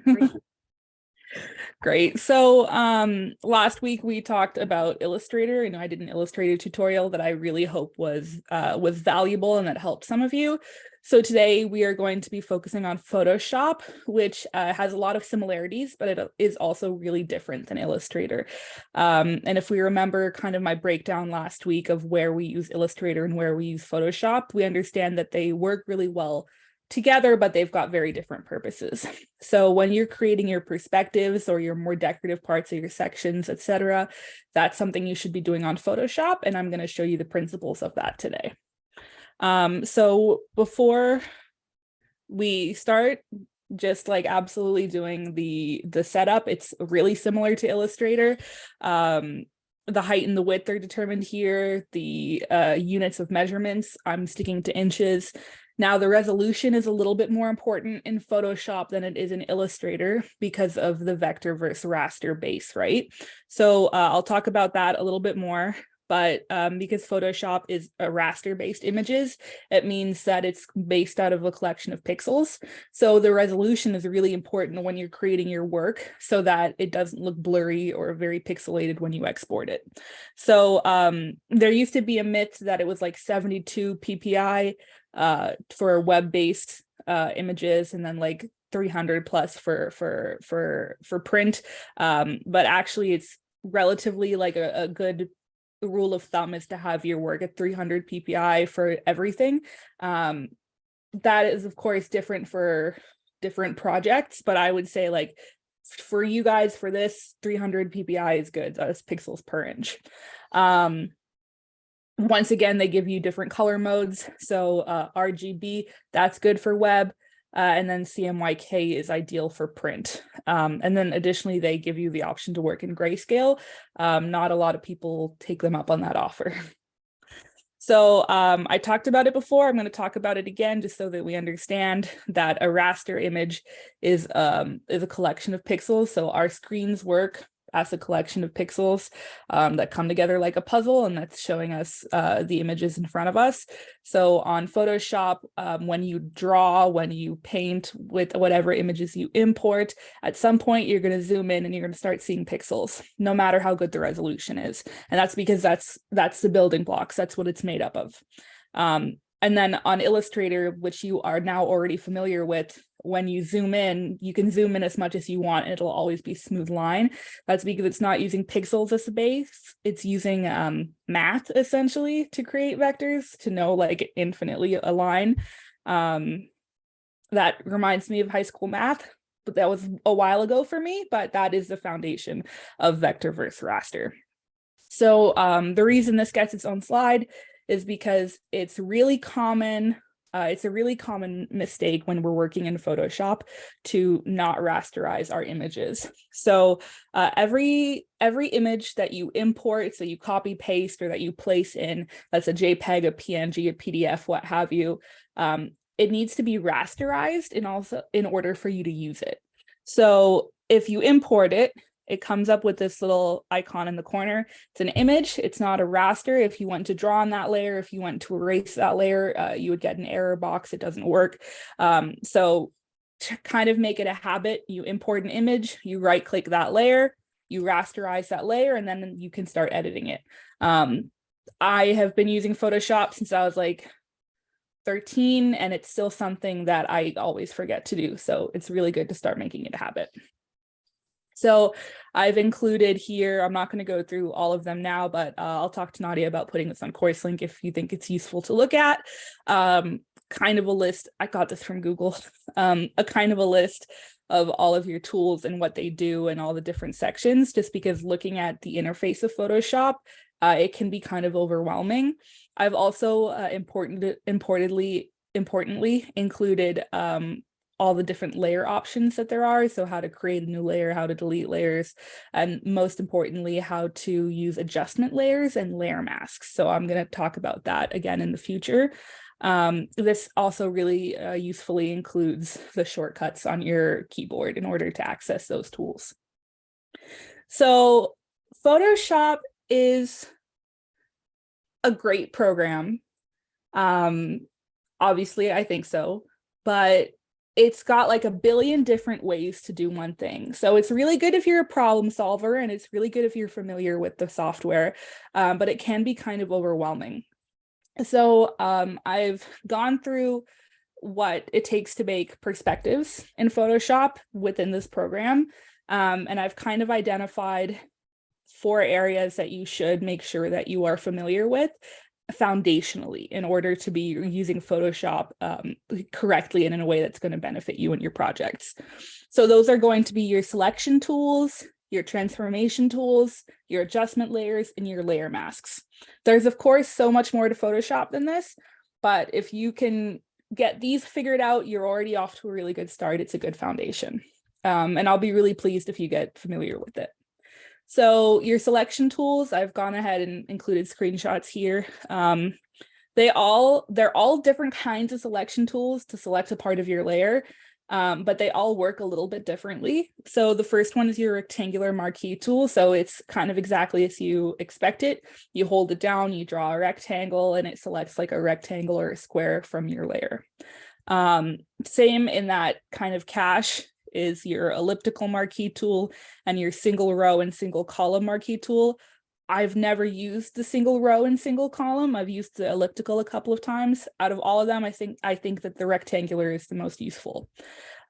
Great. Great. So last week we talked about Illustrator. I did an Illustrator tutorial that I really hope was valuable and that helped some of you. So today we are going to be focusing on Photoshop, which has a lot of similarities, but it is also really different than Illustrator. And if we remember kind of my breakdown last week of where we use Illustrator and where we use Photoshop, we understand that they work really well together, but they've got very different purposes. So when you're creating your perspectives or your more decorative parts of your sections, etc., that's something you should be doing on Photoshop, and I'm going to show you the principles of that today. So before we start, just like absolutely doing the setup, it's really similar to Illustrator. The height and the width are determined here. The units of measurements, I'm sticking to inches. Now, the resolution is a little bit more important in Photoshop than it is in Illustrator because of the vector versus raster base, right? So I'll talk about that a little bit more. But because Photoshop is a raster-based images, it means that it's based out of a collection of pixels. So the resolution is really important when you're creating your work so that it doesn't look blurry or very pixelated when you export it. So there used to be a myth that it was like 72 PPI for web-based images, and then like 300 plus for print. But actually, it's relatively like a good rule of thumb is to have your work at 300 PPI for everything. That is, of course, different for different projects, but I would say like for you guys, for this, 300 PPI is good. That's pixels per inch. Once again, they give you different color modes. So RGB, that's good for web. And then CMYK is ideal for print. And then additionally, they give you the option to work in grayscale. Not a lot of people take them up on that offer. So I talked about it before. I'm going to talk about it again just so that we understand that a raster image is a collection of pixels. So our screens work as a collection of pixels that come together like a puzzle, and that's showing us the images in front of us. So on Photoshop, when you draw, when you paint with whatever images you import, at some point you're going to zoom in and you're going to start seeing pixels, no matter how good the resolution is. And that's because that's the building blocks. That's what it's made up of. And then on Illustrator, which you are now already familiar with, when you zoom in, you can zoom in as much as you want, and it'll always be smooth line. That's because it's not using pixels as a base. It's using math, essentially, to create vectors, to know, like, infinitely a line. That reminds me of high school math, but that was a while ago for me, but that is the foundation of vector versus raster. So the reason this gets its own slide is because it's really common. It's a really common mistake when we're working in Photoshop to not rasterize our images. So every image that you import, so you copy paste or that you place in, that's a JPEG, a PNG, a PDF, what have you, it needs to be rasterized in order for you to use it. So if you import it, it comes up with this little icon in the corner. It's an image. It's not a raster. If you want to draw on that layer, if you want to erase that layer, you would get an error box. It doesn't work. So to kind of make it a habit, you import an image, you right click that layer, you rasterize that layer, and then you can start editing it. I have been using Photoshop since I was like 13, and it's still something that I always forget to do. So it's really good to start making it a habit. So I've included here, I'm not going to go through all of them now, but I'll talk to Nadia about putting this on CourseLink if you think it's useful to look at. Kind of a list, I got this from Google, a kind of a list of all of your tools and what they do and all the different sections, just because looking at the interface of Photoshop, it can be kind of overwhelming. I've also importantly included all the different layer options that there are. So how to create a new layer, how to delete layers, and most importantly, how to use adjustment layers and layer masks. So I'm going to talk about that again in the future. This also really usefully includes the shortcuts on your keyboard in order to access those tools. So Photoshop is a great program. Obviously, I think so, but it's got like a billion different ways to do one thing. So it's really good if you're a problem solver, and it's really good if you're familiar with the software, but it can be kind of overwhelming. So I've gone through what it takes to make perspectives in Photoshop within this program. And I've kind of identified 4 areas that you should make sure that you are familiar with foundationally in order to be using Photoshop correctly and in a way that's going to benefit you and your projects. So those are going to be your selection tools, your transformation tools, your adjustment layers, and your layer masks. There's, of course, so much more to Photoshop than this, but if you can get these figured out, you're already off to a really good start. It's a good foundation. And I'll be really pleased if you get familiar with it. So your selection tools, I've gone ahead and included screenshots here. They're all different kinds of selection tools to select a part of your layer, but they all work a little bit differently. So the first one is your rectangular marquee tool. So it's kind of exactly as you expect it. You hold it down, you draw a rectangle, and it selects like a rectangle or a square from your layer. Same in that kind of cache is your elliptical marquee tool and your single row and single column marquee tool. I've never used the single row and single column. I've used the elliptical a couple of times. Out of all of them, I think that the rectangular is the most useful.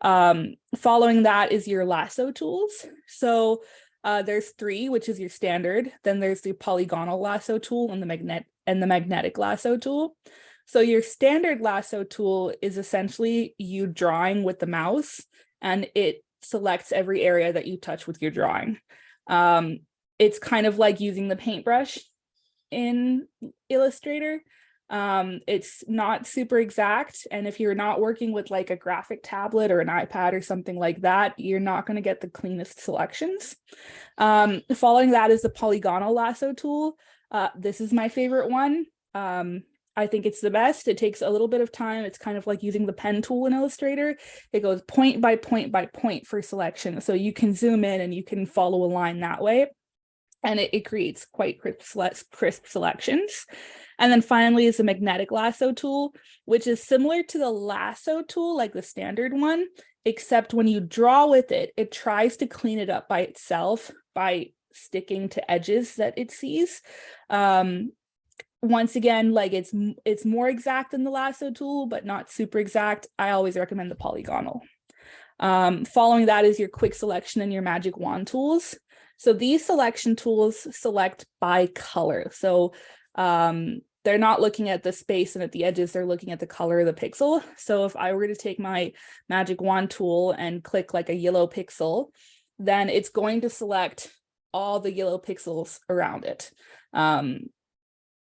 Following that is your lasso tools. So there's 3, which is your standard. Then there's the polygonal lasso tool and the magnetic lasso tool. So your standard lasso tool is essentially you drawing with the mouse, and it selects every area that you touch with your drawing. It's kind of like using the paintbrush in Illustrator. It's not super exact, and if you're not working with like a graphic tablet or an iPad or something like that, you're not going to get the cleanest selections. Following that is the polygonal lasso tool. This is my favorite one. I think it's the best. It takes a little bit of time. It's kind of like using the pen tool in Illustrator. It goes point by point by point for selection. So you can zoom in and you can follow a line that way. And it creates quite crisp selections. And then finally is the magnetic lasso tool, which is similar to the lasso tool, like the standard one, except when you draw with it, it tries to clean it up by itself by sticking to edges that it sees. Once again, like it's more exact than the lasso tool, but not super exact. I always recommend the polygonal. Following that is your quick selection and your magic wand tools. So these selection tools select by color. So they're not looking at the space and at the edges, they're looking at the color of the pixel. So if I were to take my magic wand tool and click like a yellow pixel, then it's going to select all the yellow pixels around it.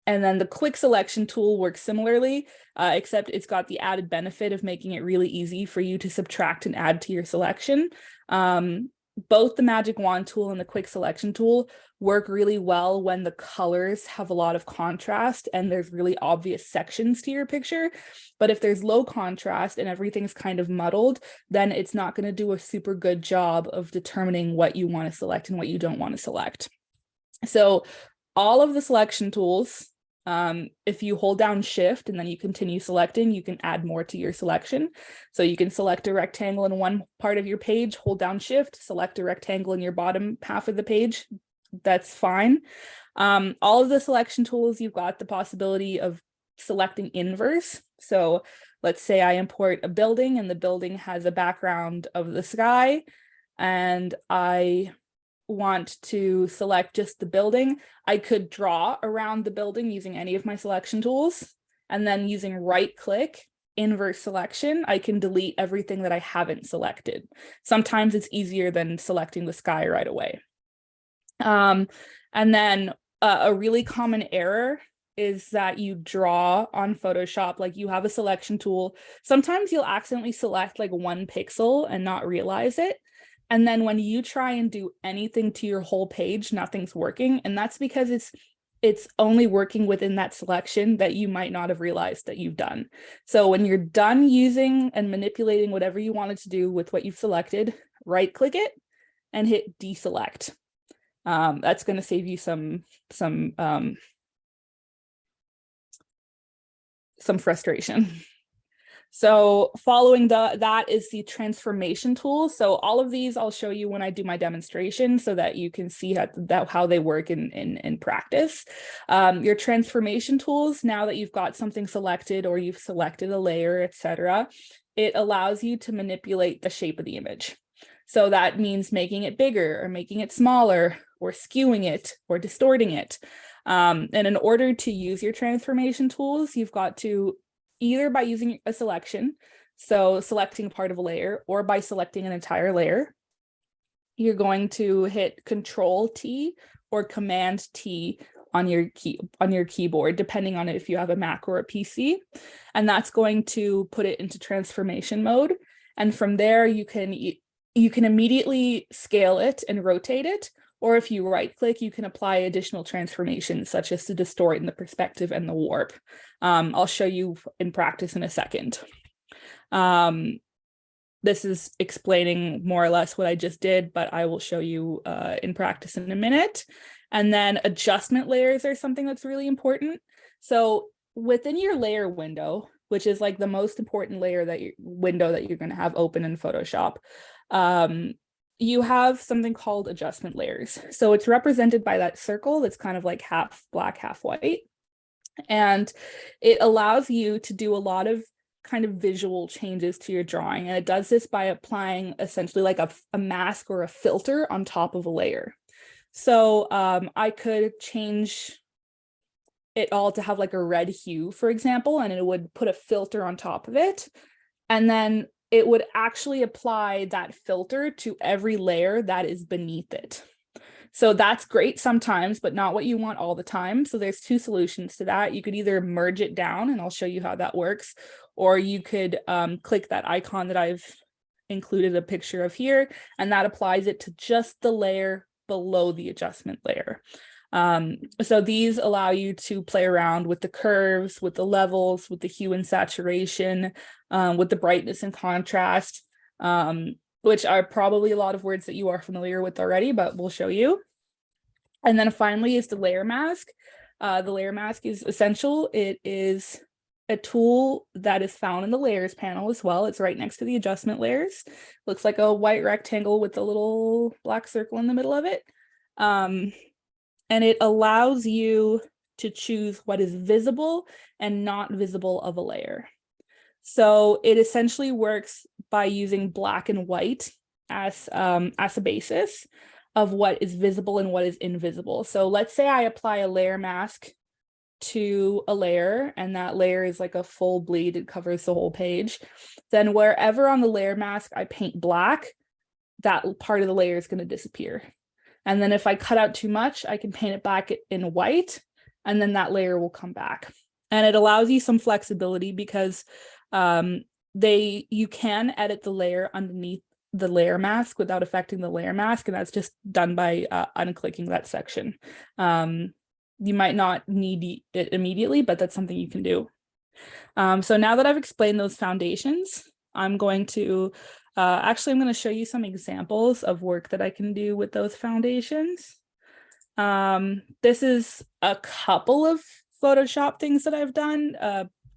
And then the quick selection tool works similarly, except it's got the added benefit of making it really easy for you to subtract and add to your selection. Both the magic wand tool and the quick selection tool work really well when the colors have a lot of contrast and there's really obvious sections to your picture. But if there's low contrast and everything's kind of muddled, then it's not going to do a super good job of determining what you want to select and what you don't want to select. So all of the selection tools, if you hold down Shift and then you continue selecting, you can add more to your selection. So you can select a rectangle in one part of your page, hold down Shift, select a rectangle in your bottom half of the page. That's fine. All of the selection tools, you've got the possibility of selecting inverse. So let's say I import a building and the building has a background of the sky, and I want to select just the building. I could draw around the building using any of my selection tools, and then using right click, inverse selection, I can delete everything that I haven't selected. Sometimes it's easier than selecting the sky right away. And then a really common error is that you draw on Photoshop, like you have a selection tool. Sometimes you'll accidentally select like one pixel and not realize it. And then when you try and do anything to your whole page, nothing's working. And that's because it's only working within that selection that you might not have realized that you've done. So when you're done using and manipulating whatever you wanted to do with what you've selected, right click it and hit deselect. That's going to save you some frustration. So following that is the transformation tool. So all of these I'll show you when I do my demonstration so that you can see how they work in practice. Your transformation tools, now that you've got something selected or you've selected a layer, etc., it allows you to manipulate the shape of the image. So that means making it bigger or making it smaller or skewing it or distorting it. And in order to use your transformation tools, you've got to either by using a selection, so selecting part of a layer, or by selecting an entire layer. You're going to hit Control T or Command T on your keyboard, depending on if you have a Mac or a PC. And that's going to put it into transformation mode. And from there, you can immediately scale it and rotate it. Or if you right click, you can apply additional transformations such as the distort and the perspective and the warp. I'll show you in practice in a second. This is explaining more or less what I just did, but I will show you in practice in a minute. And then adjustment layers are something that's really important. So within your layer window, which is like the most important window that you're going to have open in Photoshop, you have something called adjustment layers. So it's represented by that circle that's kind of like half black, half white. And it allows you to do a lot of kind of visual changes to your drawing. And it does this by applying essentially like a mask or a filter on top of a layer. So I could change it all to have like a red hue, for example, and it would put a filter on top of it. And then it would actually apply that filter to every layer that is beneath it. So that's great sometimes, but not what you want all the time. So there's two solutions to that. You could either merge it down, and I'll show you how that works, or you could click that icon that I've included a picture of here, and that applies it to just the layer below the adjustment layer. So these allow you to play around with the curves, with the levels, with the hue and saturation, with the brightness and contrast, which are probably a lot of words that you are familiar with already, but we'll show you. And then finally is the layer mask. The layer mask is essential. It is a tool that is found in the layers panel as well. It's right next to the adjustment layers. Looks like a white rectangle with a little black circle in the middle of it. And it allows you to choose what is visible and not visible of a layer. So it essentially works by using black and white as a basis of what is visible and what is invisible. So let's say I apply a layer mask to a layer, and that layer is like a full bleed, it covers the whole page. Then wherever on the layer mask I paint black, that part of the layer is going to disappear. And then if I cut out too much, I can paint it back in white, and then that layer will come back. And it allows you some flexibility because you can edit the layer underneath the layer mask without affecting the layer mask, and that's just done by unclicking that section. You might not need it immediately, but that's something you can do. So now that I've explained those foundations, I'm going to show you some examples of work that I can do with those foundations. This is a couple of Photoshop things that I've done,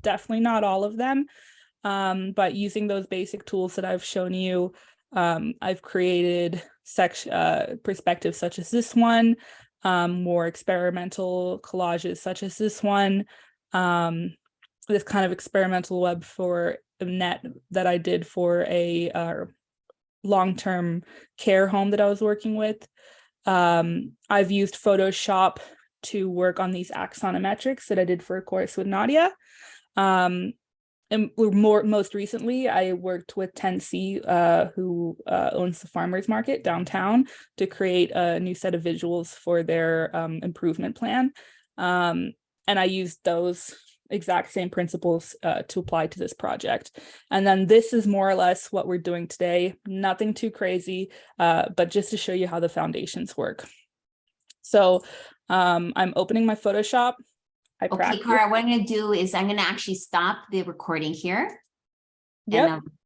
definitely not all of them, but using those basic tools that I've shown you, I've created perspectives such as this one, more experimental collages such as this one, this kind of experimental web for a net that I did for a long-term care home that I was working with. I've used Photoshop to work on these axonometrics that I did for a course with Nadia. And most recently, I worked with 10C, who owns the farmers market downtown, to create a new set of visuals for their improvement plan. And I used those exact same principles to apply to this project. And then this is more or less what we're doing today. Nothing too crazy, but just to show you how the foundations work. So I'm opening my Photoshop. Okay, Cara, what I'm going to do is I'm going to actually stop the recording here. Yep. And